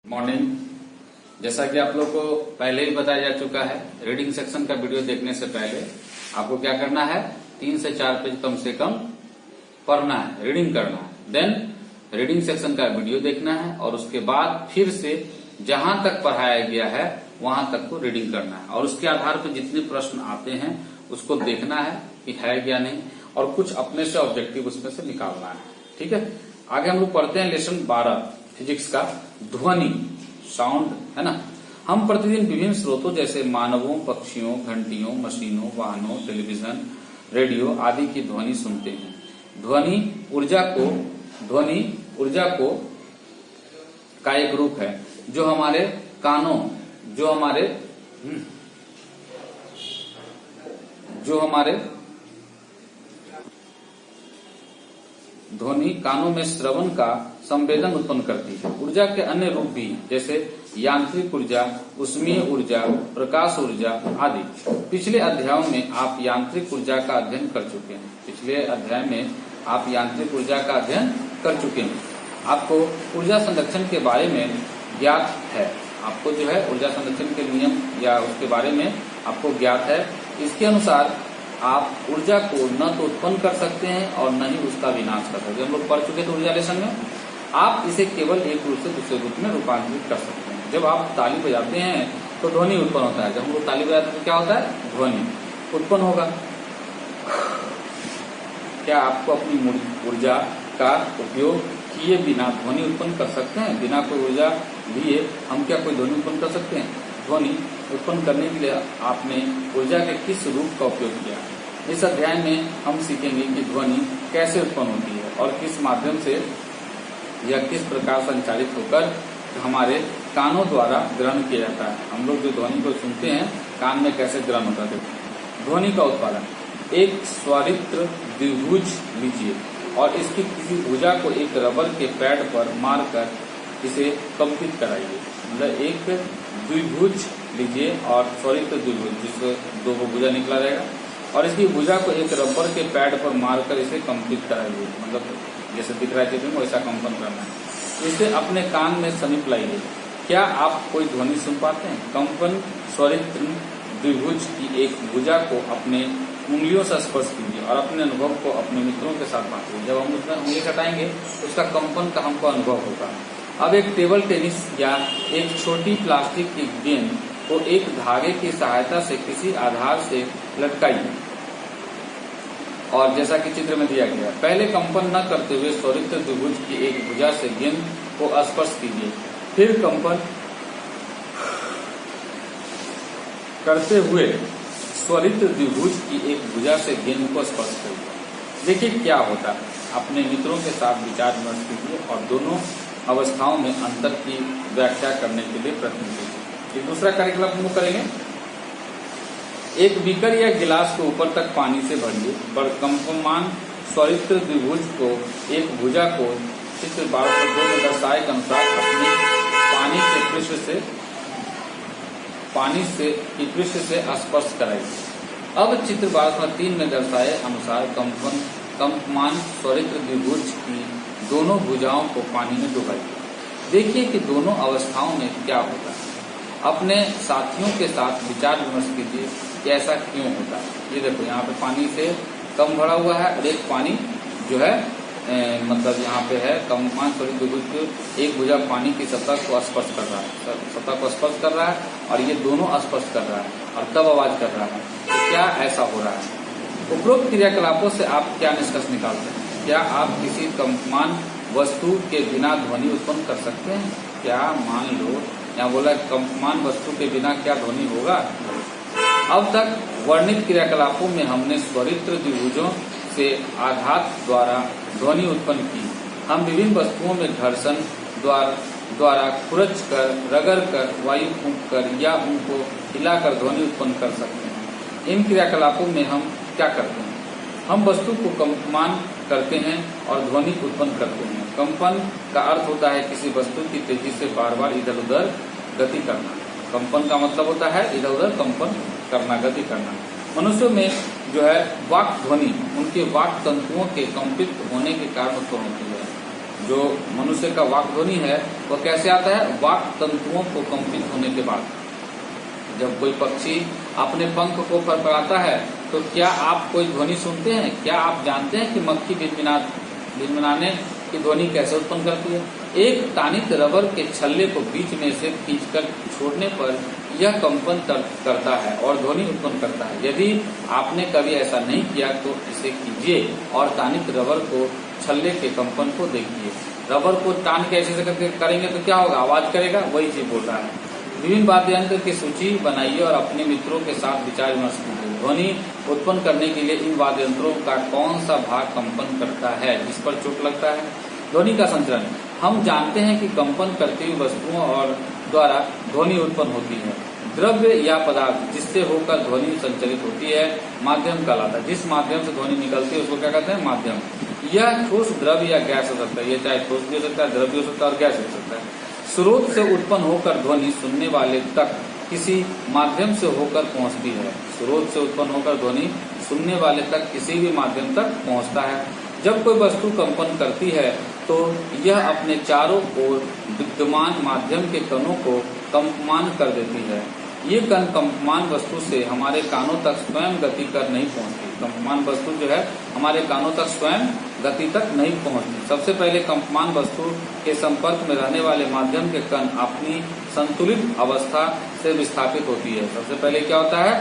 Morning. जैसा कि आप लोग को पहले ही बताया जा चुका है, रीडिंग सेक्शन का वीडियो देखने से पहले आपको क्या करना है, 3 से 4 पेज कम से कम पढ़ना है, रीडिंग करना है। देन रीडिंग सेक्शन का वीडियो देखना है और उसके बाद फिर से जहां तक पढ़ाया गया है वहां तक को रीडिंग करना है और उसके आधार पर जितने प्रश्न आते हैं उसको देखना है कि है या नहीं और कुछ अपने से ऑब्जेक्टिव उसमें से निकालना है। ठीक है, आगे हम लोग पढ़ते हैं लेसन 12 फिजिक्स का ध्वनि, साउंड, है ना। हम प्रतिदिन विभिन्न स्रोतों जैसे मानवों, पक्षियों, घंटियों, मशीनों, वाहनों, टेलीविजन, रेडियो आदि की ध्वनि सुनते हैं। ध्वनि ऊर्जा को का एक रूप है जो हमारे कानों ध्वनि कानों में श्रवण का संवेदन उत्पन्न करती है। ऊर्जा के अन्य रूप भी जैसे यांत्रिक ऊर्जा, उष्मीय ऊर्जा, प्रकाश ऊर्जा आदि। पिछले अध्यायों में आप यांत्रिक ऊर्जा का अध्ययन कर चुके हैं। आपको ऊर्जा संरक्षण के बारे में ज्ञात है। आपको जो है ऊर्जा संरक्षण के नियम या उसके बारे में आपको ज्ञात है। इसके अनुसार आप ऊर्जा को न तो उत्पन्न कर सकते हैं और न ही उसका विनाश कर सकते हैं। हम लोग पढ़ चुके थे ऊर्जा लेसन में। आप इसे केवल एक रूप से दूसरे रूप में रूपांतरित कर सकते हैं। जब आप ताली बजाते हैं तो ध्वनि उत्पन्न होता है। जब हम लोग ताली बजाते हैं तो क्या होता है, ध्वनि उत्पन्न होगा। क्या आपको अपनी ऊर्जा का उपयोग किए बिना ध्वनि उत्पन्न कर सकते हैं? बिना कोई ऊर्जा लिए हम क्या कोई ध्वनि उत्पन्न कर सकते हैं? ध्वनि उत्पन्न करने के लिए आपने ऊर्जा के किस रूप का उपयोग किया? इस अध्याय में हम सीखेंगे कि ध्वनि कैसे उत्पन्न होती है और किस माध्यम से या किस प्रकार संचालित होकर हमारे कानों द्वारा ग्रहण किया जाता है। हम लोग जो ध्वनि को सुनते हैं कान में कैसे ग्रहण होता है। ध्वनि का उत्पादन, एक स्वरित्र द्विभुज लीजिए और इसकी किसी भुजा को एक रबर के पैड पर मारकर इसे कंपित कराइए। मतलब एक द्विभुज लीजिए और स्वरित्र द्विभुज, जिसको दो भुजा निकला रहेगा, और इसकी भुजा को एक रबर के पैड पर मारकर इसे कंपित कराइए। मतलब जैसे दिख रहा है चित्र में वैसा कंपन करना है। इसे अपने कान में समीप लाइए। क्या आप कोई ध्वनि सुन पाते हैं? कंपन स्वरित्र द्विभुज की एक भुजा को अपने उंगलियों से स्पर्श कीजिए और अपने अनुभव को अपने मित्रों के साथ बांटिए। जब हम उसमें उंगली कटाएंगे तो उसका कंपन का हमको अनुभव होगा। अब एक टेबल टेनिस या एक छोटी प्लास्टिक की गेंद को एक धागे की सहायता से किसी आधार से लटकाइए और जैसा कि चित्र में दिया गया, पहले कंपन न करते हुए स्वरित्र द्विभुज की एक भुजा से गेंद को स्पर्श कीजिए, फिर कंपन करते हुए स्वरित्र द्विभुज की एक भुजा से गेंद को स्पर्श करिए। देखिए क्या होता है। अपने मित्रों के साथ विचार विमर्श कीजिए और दोनों अवस्थाओं में अंतर की व्याख्या करने के लिए प्रयत्न कीजिए। दूसरा कार्यक्रम हम करेंगे। एक बीकर या गिलास को ऊपर तक पानी से भरिए। कंपमान स्वरित्र द्विभुज को एक भुजा को चित्र 12 में दर्शाए के अनुसार अपने पृष्ठ से स्पर्श कराइए। अब चित्र 12 में दर्शाए अनुसार कंपमान स्वरित्र द्विभुज की दोनों भुजाओं को पानी में डुबाइए। देखिए कि दोनों अवस्थाओं में क्या होता है। अपने साथियों के साथ विचार विमर्श कीजिए कि ऐसा क्यों होता है। ये देखो यहाँ पे पानी से कम भरा हुआ है और एक पानी जो है मतलब यहाँ पे है कंपमान स्वरित्र द्विभुज की एक भुजा पानी की सतह को स्पर्श कर रहा है और ये दोनों स्पर्श कर रहा है और तब आवाज कर रहा है। तो क्या ऐसा हो रहा है? उपरोक्त क्रियाकलापों से आप क्या निष्कर्ष निकालते हैं? क्या आप किसी कंपमान वस्तु के बिना ध्वनि उत्पन्न कर सकते हैं? क्या मान लो यहाँ बोला कंपमान वस्तु के बिना क्या ध्वनि होगा? अब तक वर्णित क्रियाकलापों में हमने स्वरित्र द्विभुजों से आघात द्वारा ध्वनि उत्पन्न की। हम विभिन्न वस्तुओं में घर्षण द्वारा खुरच कर, रगड़ कर, वायु फूंक कर या उनको हिलाकर ध्वनि उत्पन्न कर सकते हैं। इन क्रियाकलापों में हम क्या करते हैं? हम वस्तु को कंपमान करते हैं और ध्वनि उत्पन्न करते हैं। कंपन का अर्थ होता है किसी वस्तु की तेजी से बार बार इधर उधर गति करना। कंपन का मतलब होता है इधर उधर कंपन करना, गति करना। मनुष्यों में जो है वाक ध्वनि उनके वाक तंतुओं के कंपित होने के कारण उत्पन्न होती है। जो मनुष्य का वाक ध्वनि है वो कैसे आता है? वाक तंतुओं को कंपित होने के बाद। जब कोई पक्षी अपने पंख को फड़फड़ाता है तो क्या आप कोई ध्वनि सुनते हैं? क्या आप जानते हैं कि मक्खी भिनभिनाने की ध्वनि कैसे उत्पन्न करती है? एक तानित रबर के छल्ले को बीच में से खींचकर छोड़ने पर यह कंपन करता है और ध्वनि उत्पन्न करता है। यदि आपने कभी ऐसा नहीं किया तो इसे कीजिए और तानित रबर को छल्ले के कंपन को देखिए। रबर को टान के ऐसे करके करेंगे तो क्या होगा? आवाज करेगा। वही चीज बोल रहा है। विभिन्न वाद्य यंत्र की सूची बनाइए और अपने मित्रों के साथ विचार विमर्श कीजिए। ध्वनि उत्पन्न करने के लिए इन वाद्य यंत्रों का कौन सा भाग कंपन करता है जिस पर चोट लगता है? ध्वनि का संचरण। हम जानते हैं कि कंपन करती हुई वस्तुओं और द्वारा ध्वनि उत्पन्न होती है। द्रव्य या पदार्थ जिससे होकर ध्वनि संचलित होती है माध्यम कहलाता है। जिस माध्यम से ध्वनि निकलती है उसको क्या कहते हैं? माध्यम। यह ठोस, द्रव्य या गैस हो सकता है। ये चाहे ठोस भी हो सकता है, द्रव्य हो सकता है और गैस हो सकता है। स्रोत से उत्पन्न होकर ध्वनि सुनने वाले तक किसी माध्यम से होकर पहुंचती है। स्रोत से उत्पन्न होकर ध्वनि सुनने वाले तक किसी भी माध्यम तक पहुंचता है। जब कोई वस्तु कंपन करती है तो यह अपने चारों ओर विद्यमान माध्यम के कणों को कंपमान कर देती है। ये कण कंपमान वस्तु से हमारे कानों तक स्वयं गति कर नहीं पहुंचती। कंपमान वस्तु जो है हमारे कानों तक स्वयं गति तक नहीं पहुंचती। सबसे पहले कंपमान वस्तु के संपर्क में रहने वाले माध्यम के कण अपनी संतुलित अवस्था से विस्थापित होती है। सबसे पहले क्या होता है?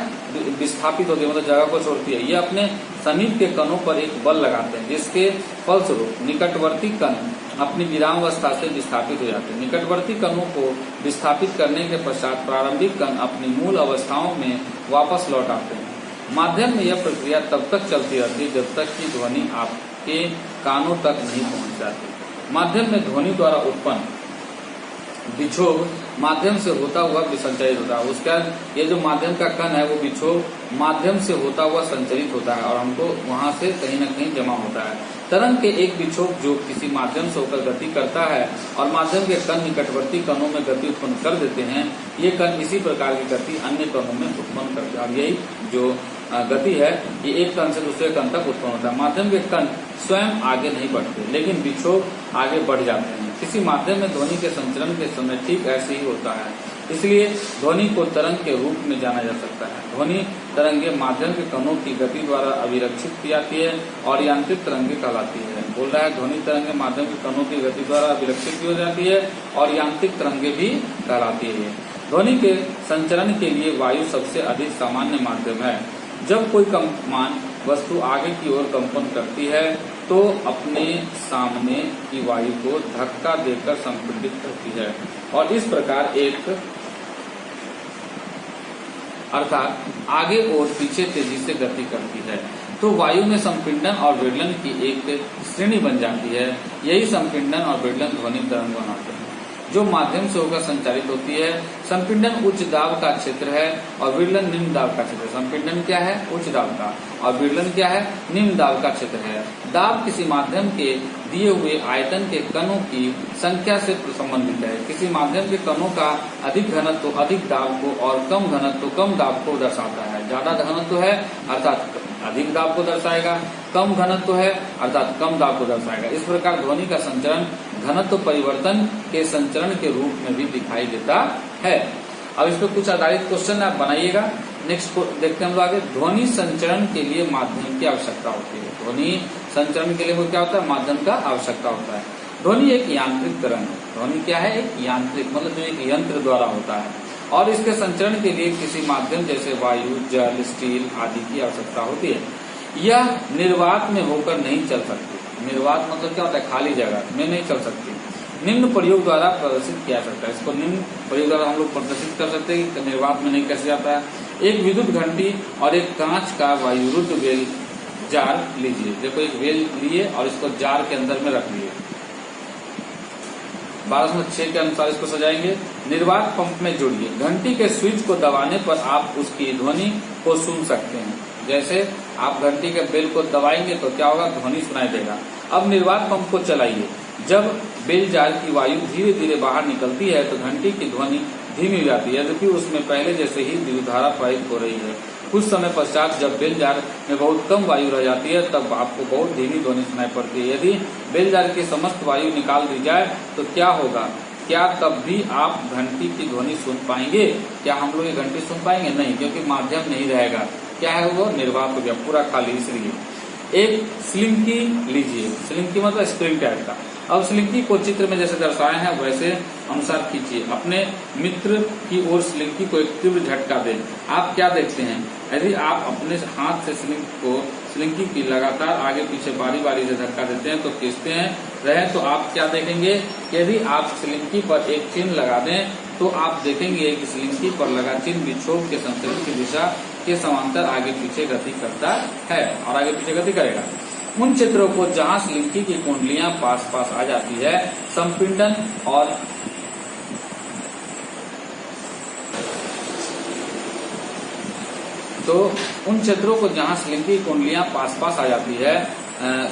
विस्थापित होती है, मतलब जगह को छोड़ती है। ये अपने समीप के कणों पर एक बल लगाते हैं जिसके फलस्वरूप निकटवर्ती कण अपनी विरामावस्था से विस्थापित हो जाते हैं। निकटवर्ती कणों को विस्थापित करने के पश्चात प्रारंभिक कण अपनी मूल अवस्थाओं में वापस लौट आते हैं। माध्यम में यह प्रक्रिया तब तक चलती रहती है जब तक कि ध्वनि आपके कानों तक नहीं पहुंच जाती। माध्यम में ध्वनि द्वारा उत्पन्न विक्षोभ माध्यम से होता हुआ संचरित होता है। उसके बाद ये जो माध्यम का कण है वो विक्षोभ माध्यम से होता हुआ संचरित होता है और हमको वहां से कहीं न कहीं जमा होता है। तरंग के एक विक्षोभ जो किसी माध्यम से होकर गति करता है और माध्यम के कण निकटवर्ती कणों में गति उत्पन्न कर देते हैं। ये कण इसी प्रकार की गति अन्य कणों में उत्पन्न करते हैं और यही जो गति है ये एक कण से दूसरे कण तक उत्पन्न होता है। माध्यम के कण स्वयं आगे नहीं बढ़ते लेकिन विक्षोभ आगे बढ़ जाते हैं। किसी माध्यम में ध्वनि के संचरण के समय ठीक ऐसे ही होता है। इसलिए ध्वनि को तरंग के रूप में जाना जा सकता है। ध्वनि तरंगे माध्यम के कणों की गति द्वारा अभिरक्षित की जाती है और यांत्रिक तरंगे कहलाती है। बोल रहा है ध्वनि तरंगे माध्यम के कणों की गति द्वारा अभिरक्षित की हो जाती है और यांत्रिक तरंगे भी कहलाती है। ध्वनि के संचरण के लिए वायु सबसे अधिक सामान्य माध्यम है। जब कोई कंपमान वस्तु आगे की ओर कंपन करती है तो अपने सामने की वायु को धक्का देकर संपीड़ित करती है और इस प्रकार एक अर्थात आगे और पीछे तेजी से गति करती है। तो वायु में संपीड़न और विदलन की एक श्रेणी बन जाती है। यही संपीड़न और विदलन ध्वनि तरंग बनाते हैं जो माध्यम से होकर संचालित होती है। संपीड़न उच्च दाब का क्षेत्र है और विदलन निम्न दाब का क्षेत्र है। संपीड़न क्या है? उच्च दाब का, और विदलन क्या है? निम्न दाब का क्षेत्र है। दाब किसी माध्यम के दिए हुए आयतन के कणों की संख्या से संबंधित है। किसी माध्यम के कणों का अधिक घनत्व तो अधिक दाब को और कम घनत्व तो कम दाब को दर्शाता है। ज्यादा घनत्व है अर्थात अधिक दाब को दर्शाएगा, कम घनत्व है अर्थात कम दाब को दर्शाएगा। इस प्रकार ध्वनि का संचरण घनत्व परिवर्तन के संचरण के रूप में भी दिखाई देता है। अब इस पर कुछ आधारित क्वेश्चन आप बनाइएगा। नेक्स्ट देखते हैं हम लोग आगे। ध्वनि संचरण के लिए माध्यम की आवश्यकता होती है। ध्वनि संचरण के लिए वो क्या होता है? माध्यम का आवश्यकता होता है। ध्वनि एक यांत्रिक तरंग है। ध्वनि क्या है? एक यांत्रिक, मतलब जो एक यंत्र द्वारा होता है और इसके संचरण के लिए किसी माध्यम जैसे वायु, जल, स्टील आदि की आवश्यकता होती है। यह निर्वात में होकर नहीं चल सकती। निर्वात मतलब क्या होता है? खाली जगह में नहीं चल सकती। निम्न प्रयोग द्वारा प्रदर्शित किया सकता है। इसको निम्न प्रयोग द्वारा हम लोग प्रदर्शित कर सकते हैं कि निर्वात में नहीं कैसे जाता है। एक विद्युत घंटी और एक कांच का वायुरुद्ध वेल जार लीजिए। देखो एक वेल लिए और इसको जार के अंदर में रख लिए। 1206 के अनुसार इसको सजाएंगे। निर्वात पंप में जोड़िए। घंटी के स्विच को दबाने पर आप उसकी ध्वनि को सुन सकते हैं। जैसे आप घंटी के बेल को दबाएंगे तो क्या होगा? ध्वनि सुनाई देगा। अब निर्वात पंप को चलाइए। जब बेल जार की वायु धीरे धीरे बाहर निकलती है तो घंटी की ध्वनि धीमी हो जाती है, यद्यपि उसमें पहले जैसे ही विद्युत धारा प्रवाहित हो रही है। कुछ समय पश्चात जब बेल जार में बहुत कम वायु रह जाती है तब आपको बहुत धीमी ध्वनि सुनाई पड़ती है। यदि बेल जार की समस्त वायु निकाल दी जाए तो क्या होगा? क्या तब भी आप घंटी की ध्वनि सुन पाएंगे? क्या हम लोग ये घंटी सुन पाएंगे? नहीं, क्योंकि माध्यम नहीं रहेगा। क्या है वो? निर्वात हो गया, पूरा खाली। इसलिए एक स्लिंकी लीजिए, स्लिंकी मतलब स्प्रिंग टाइप का। अब स्लिंकी को चित्र में जैसे दर्शाए हैं वैसे अनुसार खींचिए। अपने मित्र की ओर स्लिंकी को एक तीव्र झटका दें। आप क्या देखते हैं? यदि आप अपने हाथ से स्लिंकी की लगातार आगे पीछे बारी बारी से झटका देते हैं तो खींचते हैं रहे तो आप क्या देखेंगे? यदि आप स्लिंकी पर एक चिन्ह लगा दें तो आप देखेंगे कि स्लिंकी पर लगा चिन्ह विक्षोभ के संचलन की दिशा के समांतर आगे पीछे गति करता है और आगे पीछे गति करेगा। उन क्षेत्रों को जहां स्लिंकी की कुंडलियां पास पास आ जाती है, संपीड़न और तो उन क्षेत्रों को जहां स्लिंकी कुंडलियां पास पास आ जाती है,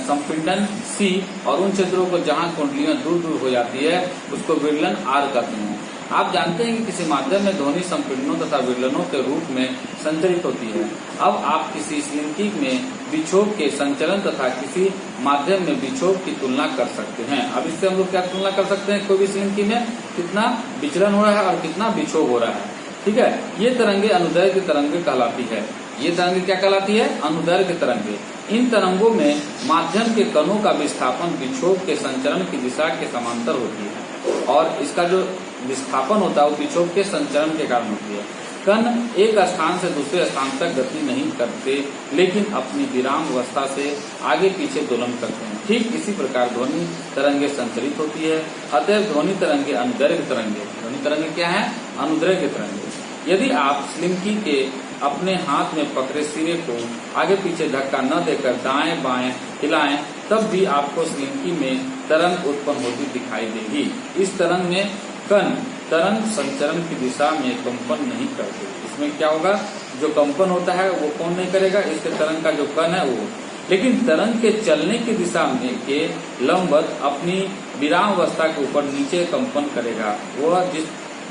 संपीड़न C, और उन क्षेत्रों को जहां कुंडलियां दूर दूर हो जाती है उसको विरलन R कहते हैं। आप जानते हैं कि किसी माध्यम में ध्वनि संपीड़नों तथा विरलनों के रूप में संचरित होती है। अब आप किसी स्लिंकी में विक्षोभ के संचलन तथा किसी माध्यम में विक्षोभ की तुलना कर सकते हैं। अब इससे हम लोग क्या तुलना कर सकते हैं? कोई भी स्लिंकी में कितना विचलन हो रहा है और कितना विक्षोभ हो रहा है। ठीक है, ये तरंगे अनुदैर्घ्य तरंगे कहलाती है। ये तरंगे क्या कहलाती है? अनुदैर्घ्य तरंगे। इन तरंगों में माध्यम के कणों का विस्थापन विक्षोभ के संचरण की दिशा के समांतर होती है और इसका जो विस्थापन होता है वो विक्षोभ के संचरण के कारण होती है। कण एक स्थान से दूसरे स्थान तक गति नहीं करते लेकिन अपनी विराम अवस्था से आगे पीछे दोलन करते हैं। ठीक इसी प्रकार ध्वनि तरंगे संचरित होती है। अतः ध्वनि तरंगे अनुदैर्घ्य तरंगे। ध्वनि तरंगे क्या है? अनुदैर्घ्य तरंगे। यदि आप स्लिंकी के अपने हाथ में पकड़े सिरे को आगे पीछे धक्का न देकर दाएं बाएं हिलाएं तब भी आपको स्लिंकी में तरंग उत्पन्न होती दिखाई देगी। इस तरंग में कण तरंग संचरण की दिशा में कंपन नहीं करते। इसमें क्या होगा? जो कंपन होता है वो कौन नहीं करेगा? इसके तरंग का जो कण है वो, लेकिन तरंग के चलने की दिशा में के लंबवत अपनी विराम अवस्था के ऊपर नीचे कंपन करेगा। वह जिस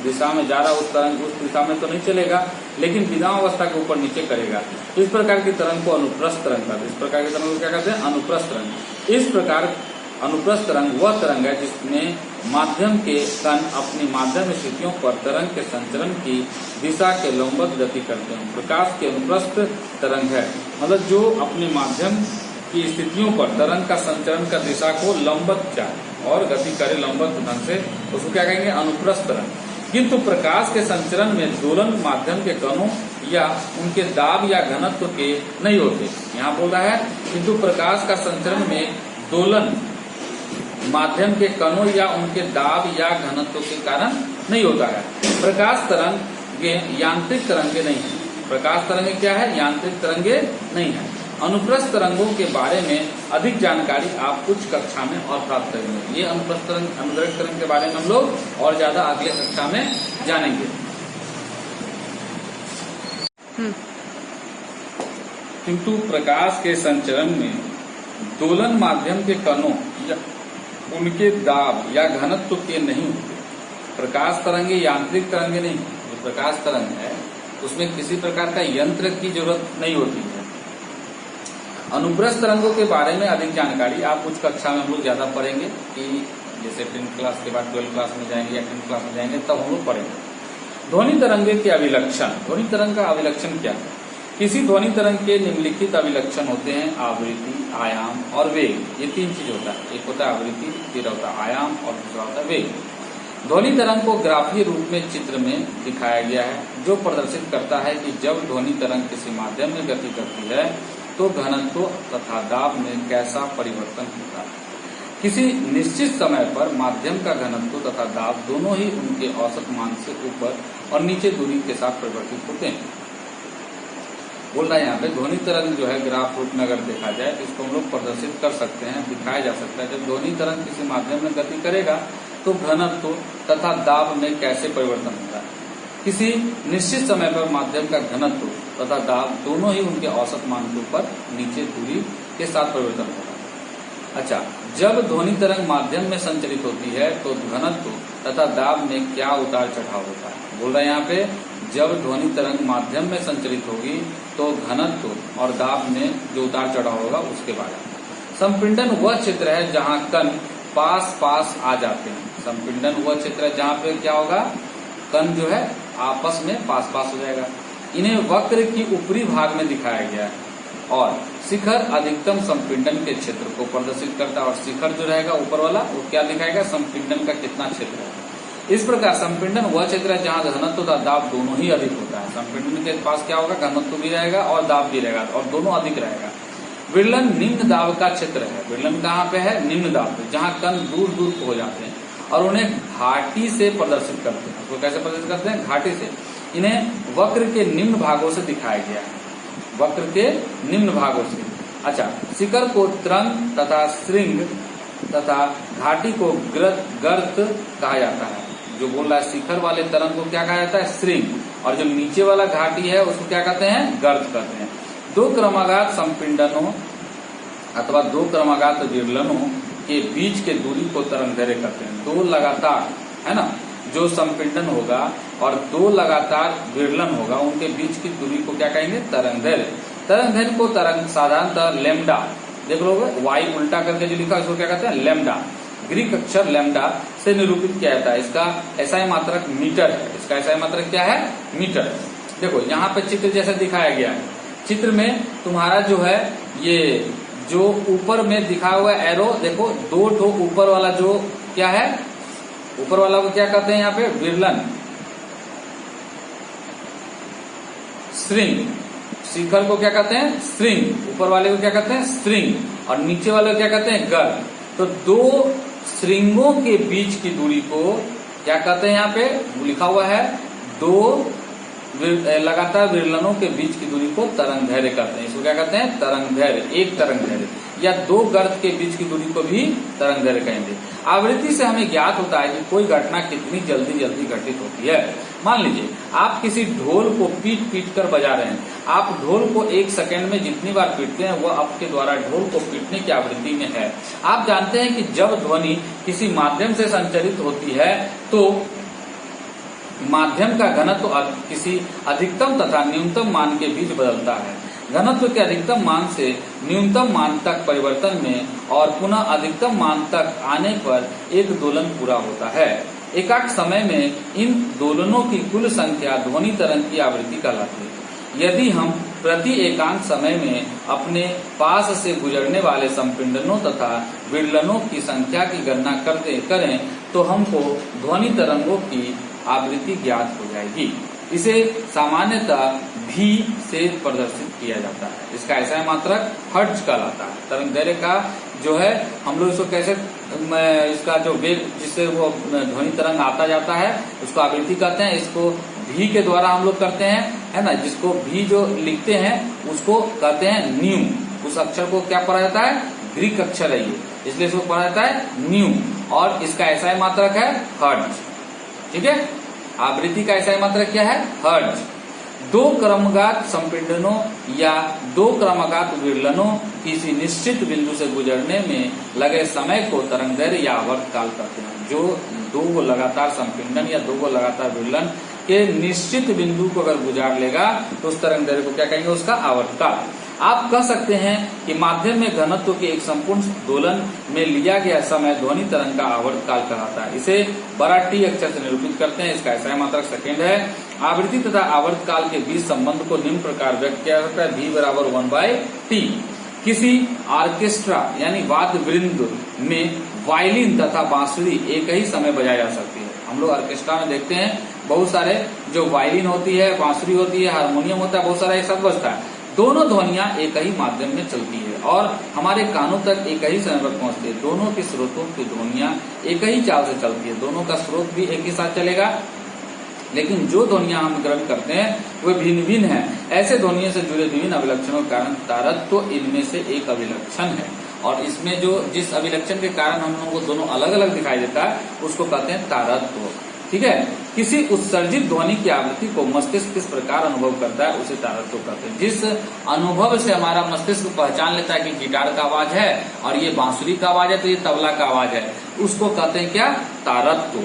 दिशा में जा रहा उस तरंग उस दिशा में तो नहीं चलेगा लेकिन विराम अवस्था के ऊपर नीचे करेगा। इस प्रकार की तरंग को अनुप्रस्थ तरंग कहते हैं। इस प्रकार की तरंग को क्या कहते हैं? अनुप्रस्थ तरंग। इस प्रकार अनुप्रस्थ तरंग वह तरंग है जिसमें माध्यम के कण अपनी माध्यम स्थितियों पर तरंग के संचरण की दिशा के लंबवत गति करते हैं। प्रकाश के अनुप्रस्थ तरंग है, मतलब जो अपने माध्यम की स्थितियों पर तरंग का संचरण का दिशा को लंबवत जाए और गति करे लंबवत ढंग से, उसको क्या कहेंगे? अनुप्रस्थ तरंग। किंतु प्रकाश के संचरण में दोलन माध्यम के कणों या उनके दाब या घनत्व के नहीं होते। यहाँ बोल रहा है किंतु प्रकाश का संचरण में दोलन माध्यम के कणों या उनके दाब या घनत्व के कारण नहीं होता है। प्रकाश तरंगे यांत्रिक तरंगे नहीं है। प्रकाश तरंगे क्या है? यांत्रिक तरंगे नहीं है। अनुप्रस्थ तरंगों के बारे में अधिक जानकारी आप कुछ कक्षा में और प्राप्त करेंगे। ये अनुप्रस्थ तरंग अनुदैर्घ्य तरंग के बारे में हम लोग और ज्यादा अगले कक्षा में जानेंगे। किंतु प्रकाश के संचरण में दोलन माध्यम के कणों या उनके दाब या घनत्व के नहीं होते। प्रकाश तरंगे यांत्रिक तरंगे नहीं। जो प्रकाश तरंग है उसमें किसी प्रकार का यंत्र की जरूरत नहीं होती है। अनुप्रस्थ तरंगों के बारे में अधिक जानकारी आप कुछ कक्षा में हम लोग ज्यादा पढ़ेंगे कि जैसे 10th क्लास के बाद 12th क्लास में जाएंगे या 10th क्लास में जाएंगे तब हम लोग पढ़ेंगे। ध्वनि तरंगे के अभिलक्षण। ध्वनि तरंग का अभिलक्षण क्या है? किसी ध्वनि तरंग के निम्नलिखित अभिलक्षण होते हैं: आवृत्ति, आयाम और वेग। ये तीन चीज होता है। एक होता है आवृत्ति, फिर होता है आयाम और दूसरा होता है वेग। ध्वनि तरंग को ग्राफीय रूप में चित्र में दिखाया गया है जो प्रदर्शित करता है कि जब ध्वनि तरंग किसी माध्यम में गति करती है तो घनत्व तथा दाब में कैसा परिवर्तन होता है। किसी निश्चित समय पर माध्यम का घनत्व तथा दाब दोनों ही उनके औसत मान से ऊपर और नीचे दूरी के साथ परिवर्तित होते हैं। बोल रहा है यहाँ पे ध्वनि तरंग जो है ग्राफ रूप में अगर देखा जाए तो इसको हम लोग प्रदर्शित कर सकते हैं, दिखाया जा सकता है। जब ध्वनि तरंग किसी माध्यम में गति करेगा तो घनत्व तथा दाब में कैसे परिवर्तन होता है। किसी निश्चित समय पर माध्यम का घनत्व तथा दाब दोनों ही उनके औसत मान के ऊपर नीचे दूरी के साथ परिवर्तन होता है। अच्छा, जब ध्वनि तरंग माध्यम में संचरित होती है तो घनत्व तथा दाब में क्या उतार चढ़ाव होता है। बोल रहे हैं यहाँ पे जब ध्वनि तरंग माध्यम में संचरित होगी तो घनत्व और दाब में जो उतार चढ़ाव होगा उसके बारे में। संपिंडन वह क्षेत्र है जहां कण पास पास आ जाते हैं। संपिंडन वह क्षेत्र है जहां पे क्या होगा, कण जो है आपस में पास पास हो जाएगा। इन्हें वक्र की ऊपरी भाग में दिखाया गया है और शिखर अधिकतम संपिंडन के क्षेत्र को प्रदर्शित करता है और शिखर जो रहेगा ऊपर वाला वो क्या दिखाएगा, संपिंडन का कितना क्षेत्र है। इस प्रकार संपिंडन वह क्षेत्र है जहां घनत्व तथा दाब दोनों ही अधिक होता है। संपिंडन के पास क्या होगा, घनत्व भी रहेगा और दाब भी रहेगा और दोनों अधिक रहेगा। विरलन निम्न दाब का क्षेत्र है। विरलन कहाँ पे है, निम्न दाब पे, जहां कण दूर दूर हो जाते हैं और उन्हें घाटी से प्रदर्शित करते हैं। उसको कैसे प्रदर्शित करते हैं, घाटी से। इन्हें वक्र के निम्न भागों से दिखाया गया है, वक्र के निम्न भागों से। अच्छा, शिखर को तरंग तथा श्रृंग तथा घाटी को गर्त कहा जाता है। जो बोल रहा है शिखर वाले तरंग को क्या कहा जाता है, श्रृंग, और जो नीचे वाला घाटी है उसको क्या कहते हैं, गर्त कहते हैं। दो क्रमागत संपिंडनों अथवा दो क्रमागत विरलनों के बीच के दूरी को तरंगदैर्घ्य कहते हैं। दो लगातार है ना जो संपिंडन होगा और दो लगातार विरलन होगा, उनके बीच की दूरी को क्या कहेंगे, तरंगदैर्घ्य। तरंगदैर्घ्य को तरंग साधारणतः लैम्डा, देख लो वाई उल्टा करके जो लिखा है उसको क्या कहते हैं, लैम्डा, ग्रीक अक्षर लैम्डा से निरूपित किया जाता है। इसका एसआई मात्रक मीटर है। इसका एसआई मात्रक क्या है, मीटर। देखो यहाँ पे चित्र जैसे दिखाया गया है। चित्र में तुम्हारा जो है ये जो ऊपर में दिखाया हुआ एरो, देखो दो ठो ऊपर वाला जो क्या है, ऊपर वाला को क्या कहते हैं यहाँ पे, विरलन। श्रृंग, शिखर को क्या कहते हैं, श्रृंग। ऊपर वाले को क्या कहते हैं, श्रृंग, और नीचे वाले को क्या कहते हैं, गर्त। तो दो श्रृंगों के बीच की दूरी को क्या कहते हैं, यहाँ पे लिखा हुआ है, दो लगातार विरलनों के बीच की दूरी को तरंगदैर्घ्य कहते हैं। इसको क्या कहते हैं, तरंगदैर्घ्य, एक तरंगदैर्घ्य, या दो गर्त के बीच की दूरी को भी तरंगदैर्घ्य कहेंगे। आवृत्ति से हमें ज्ञात होता है कि कोई घटना कितनी जल्दी जल्दी घटित होती है। मान लीजिए आप किसी ढोल को पीट पीट कर बजा रहे हैं। आप ढोल को एक सेकंड में जितनी बार पीटते हैं वह आपके द्वारा ढोल को पीटने की आवृत्ति में है। आप जानते हैं कि जब ध्वनि किसी माध्यम से संचरित होती है तो माध्यम का घनत्व किसी अधिकतम तथा न्यूनतम मान के बीच बदलता है। घनत्व के अधिकतम मान से न्यूनतम मान तक परिवर्तन में और पुनः अधिकतम मान तक आने पर एक दोलन पूरा होता है। एकाक समय में इन दोलनों की कुल संख्या ध्वनि तरंग की आवृत्ति कहलाती है। यदि हम प्रति एकांक समय में अपने पास से गुजरने वाले संपिंडनों तथा विरलनों की संख्या की गणना करें तो हमको ध्वनि तरंगों की आवृत्ति ज्ञात हो जाएगी। इसे सामान्यतः भी से प्रदर्शित किया जाता है। इसका ऐसा मात्रक हर्ट्ज कहलाता है। तरंगदैर्घ्य का जो है हम लोग इसको कैसे, इसका जो वेग जिससे वो ध्वनि तरंग आता जाता है उसको आवृत्ति कहते हैं। इसको भी के द्वारा हम लोग करते हैं, है ना, जिसको भी जो लिखते हैं उसको कहते हैं न्यू। उस अक्षर को क्या पढ़ा जाता है, ग्रीक अक्षर है ये, इसलिए इसको पढ़ा जाता है न्यू। और इसका ऐसा मात्रक है हर्ट्ज। ठीक है, आवृत्ति का ऐसा मात्रक क्या है, हर्ट्ज। दो क्रमागत संपिंडनों या दो क्रमागत विरलनों किसी निश्चित बिंदु से गुजरने में लगे समय को तरंगदैर्घ्य या आवर्तकाल कहते हैं। जो दो लगातार संपिंडन या दो लगातार विरलन के निश्चित बिंदु को अगर गुजार लेगा तो उस तरंगदैर्घ्य को क्या कहेंगे, उसका आवर्तकाल। आप कह सकते हैं कि माध्यम में घनत्व के एक संपूर्ण दोलन में लिया गया समय ध्वनि तरंग का आवर्तकाल कहलाता है। इसे बड़ा टी अक्षर से निरूपित करते हैं। इसका ऐसा मात्रक सेकेंड है। आवृत्ति तथा आवर्तकाल के बीच संबंध को निम्न प्रकार व्यक्त किया जाता है, v बराबर 1/t। किसी ऑर्केस्ट्रा यानी वाद्य वृंद में वायलिन तथा बांसुरी एक ही समय बजाई जा सकती है। हम लोग ऑर्केस्ट्रा में देखते हैं बहुत सारे जो वायलिन होती है, बांसुरी होती है, हारमोनियम होता है, बहुत सारा एक साथ बजता है। दोनों ध्वनियां एक ही माध्यम में चलती है और हमारे कानों तक एक ही समय पर पहुंचती है। दोनों के स्रोतों की ध्वनियां एक ही चाल से चलती है। दोनों का स्रोत भी एक ही साथ चलेगा, लेकिन जो ध्वनियां हम ग्रहण करते हैं वे भिन्न भिन्न है। ऐसे ध्वनियों से जुड़े विभिन्न अभिलक्षणों के कारण तारत्व इनमें से एक अभिलक्षण है। और इसमें जो जिस अभिलक्षण के कारण हम लोगों को दोनों अलग अलग दिखाई देता है उसको कहते हैं तारत्व। ठीक है, किसी उत्सर्जित ध्वनि की आवृत्ति को मस्तिष्क किस प्रकार अनुभव करता है उसे तारत्व कहते हैं। जिस अनुभव से हमारा मस्तिष्क पहचान लेता है कि गिटार का आवाज है और ये बांसुरी का आवाज है तो ये तबला का आवाज है, उसको कहते हैं क्या, तारत्व।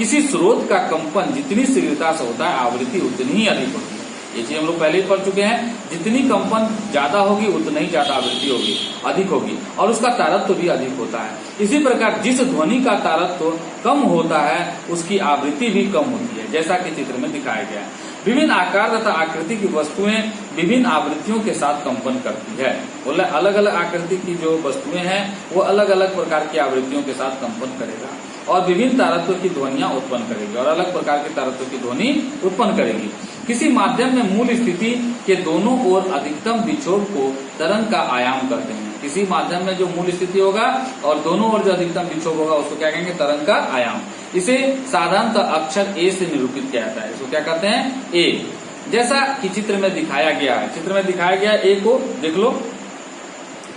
किसी स्रोत का कंपन जितनी शीघ्रता से होता है, आवृत्ति उतनी ही अधिक होती है। ये चीज हम लोग पहले ही पढ़ चुके हैं। जितनी कंपन ज्यादा होगी उतनी ही ज्यादा आवृत्ति होगी, अधिक होगी, और उसका तारत्व भी अधिक होता है। इसी प्रकार जिस ध्वनि का तारत्व कम होता है उसकी आवृत्ति भी कम होती है, जैसा कि चित्र में दिखाया गया है। विभिन्न आकार तथा आकृति की वस्तुएं विभिन्न आवृत्तियों के साथ कंपन करती है। बोला अलग अलग आकृति की जो वस्तुएं हैं वो अलग अलग प्रकार की आवृत्तियों के साथ कंपन करेगा और विभिन्न तारत्व की ध्वनियां उत्पन्न करेगी और अलग प्रकार के तारत्व की ध्वनि उत्पन्न करेगी। किसी माध्यम में मूल स्थिति के दोनों ओर अधिकतम विक्षोभ को तरंग का आयाम कहते हैं। किसी माध्यम में जो मूल स्थिति होगा और दोनों ओर जो अधिकतम विक्षोभ होगा उसको क्या कहेंगे? तरंग का आयाम। इसे साधारणतः अक्षर ए से निरूपित किया जाता है। इसको क्या कहते हैं? ए। जैसा कि चित्र में दिखाया गया है, चित्र में दिखाया गया ए को देख लो।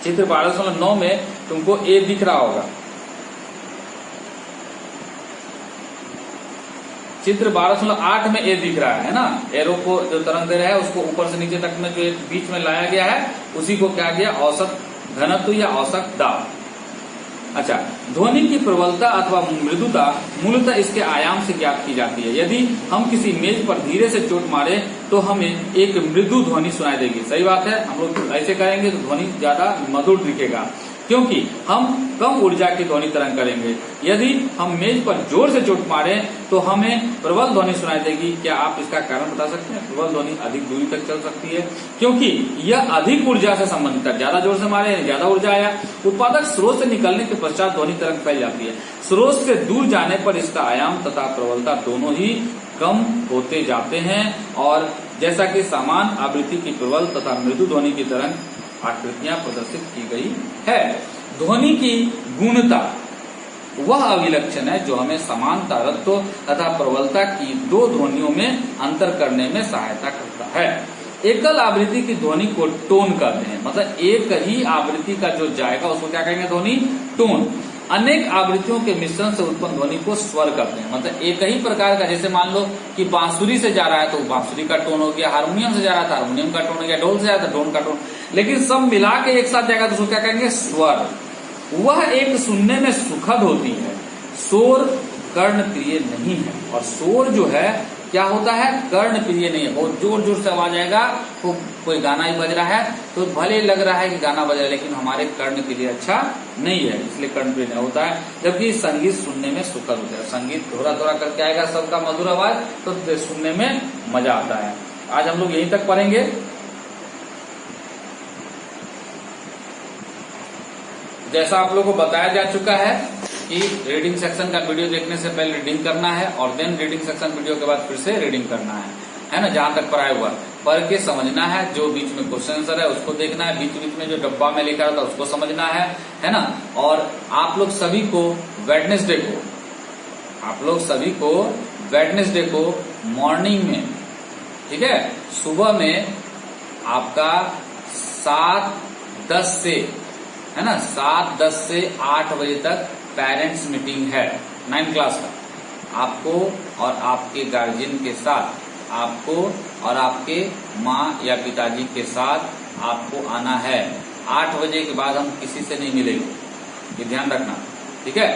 चित्र 12.9 में तुमको ए दिख रहा होगा। चित्र 12.8 में ए दिख रहा है ना। एरो को जो तरंग दे रहा है उसको ऊपर से नीचे तक में जो बीच में लाया गया है उसी को क्या किया? औसत घनत्व या औसत दाब। अच्छा, ध्वनि की प्रबलता अथवा मृदुता मूलतः इसके आयाम से ज्ञात की जाती है। यदि हम किसी मेज पर धीरे से चोट मारे तो हमें एक मृदु ध्वनि सुनाई देगी। सही बात है, हम लोग ऐसे करेंगे तो ध्वनि ज्यादा मधुर दिखेगा क्योंकि हम कम ऊर्जा की ध्वनि तरंग करेंगे। यदि हम मेज पर जोर से चोट मारे तो हमें प्रबल ध्वनि सुनाई देगी। क्या आप इसका कारण बता सकते हैं? प्रबल ध्वनि अधिक दूरी तक चल सकती है क्योंकि यह अधिक ऊर्जा से संबंधित है। ज्यादा जोर से मारे, ज्यादा ऊर्जा आया, उत्पादक स्रोत से निकलने के पश्चात ध्वनि तरंग फैल जाती है। स्रोत से दूर जाने पर इसका आयाम तथा प्रबलता दोनों ही कम होते जाते हैं और जैसा कि समान आवृत्ति की प्रबल तथा मृदु ध्वनि की तरंग आकृतियां प्रदर्शित की गई है। ध्वनि की गुणता वह अभिलक्षण है जो हमें समान तारत्व तथा प्रबलता की दो ध्वनियों में अंतर करने में सहायता करता है। एकल आवृत्ति की ध्वनि को टोन कहते हैं, मतलब एक ही आवृत्ति का जो जाएगा उसको क्या कहेंगे? ध्वनि टोन। अनेक आवृत्तियों के मिश्रण से उत्पन्न ध्वनि को स्वर कहते हैं, मतलब एक ही प्रकार का। जैसे मान लो कि बांसुरी से जा रहा है तो बांसुरी का टोन हो गया, हारमोनियम से जा रहा था हारमोनियम का टोन हो गया, ढोल से जा रहा था ढोल का टोन, लेकिन सब मिला के एक साथ जाएगा तो उसको क्या कहेंगे? स्वर। वह एक सुनने में सुखद होती है, शोर कर्ण प्रिय नहीं है। और शोर जो है क्या होता है? कर्ण प्रिय नहीं है। बहुत जोर जोर से आवाज आएगा तो कोई गाना ही बज रहा है तो भले लग रहा है कि गाना बज रहा है लेकिन हमारे कर्ण के लिए अच्छा नहीं है, इसलिए कर्ण प्रिय नहीं होता है। जबकि संगीत सुनने में सुखद होता है। संगीत थोड़ा थोड़ा करके आएगा सबका मधुर आवाज तो सुनने में मजा आता है। आज हम लोग यहीं तक पढ़ेंगे। जैसा आप लोगों को बताया जा चुका है कि रीडिंग सेक्शन का वीडियो देखने से पहले रीडिंग करना है और देन रीडिंग सेक्शन वीडियो के बाद फिर से रीडिंग करना है ना। जहां तक पढ़ाया हुआ पढ़ के समझना है, जो बीच में क्वेश्चन आंसर है उसको देखना है, बीच बीच में जो डब्बा में लिखा रहता है उसको समझना है ना। और आप लोग सभी को वेडनेसडे को मॉर्निंग में, ठीक है, सुबह में आपका 7:10 से, है ना, 7:10 से 8 बजे तक पेरेंट्स मीटिंग है 9th क्लास का। आपको और आपके गार्जियन के साथ, आपको और आपके माँ या पिताजी के साथ आपको आना है। 8 बजे के बाद हम किसी से नहीं मिलेंगे, ये ध्यान रखना, ठीक है।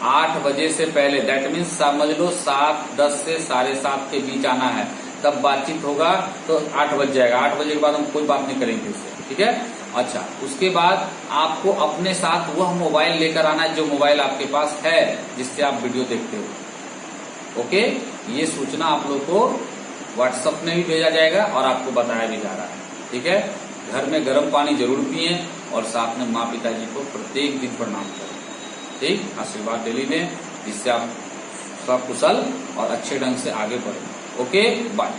8 बजे से पहले, दैट मीन्स समझ लो 7:10 से 7:30 के बीच आना है, तब बातचीत होगा तो 8 बज जाएगा। 8 बजे के बाद हम कोई बात नहीं करेंगे इससे, ठीक है। अच्छा, उसके बाद आपको अपने साथ वह मोबाइल लेकर आना है जो मोबाइल आपके पास है जिससे आप वीडियो देखते हो। ओके, ये सूचना आप लोग को व्हाट्सएप में भी भेजा जाएगा और आपको बताया भी जा रहा है, ठीक है। घर में गर्म पानी जरूर पिए और साथ में माँ पिताजी को प्रत्येक दिन प्रणाम करें, ठीक, आशीर्वाद ले लें, जिससे आप सकुशल और अच्छे ढंग से आगे बढ़ें। Okay, bye.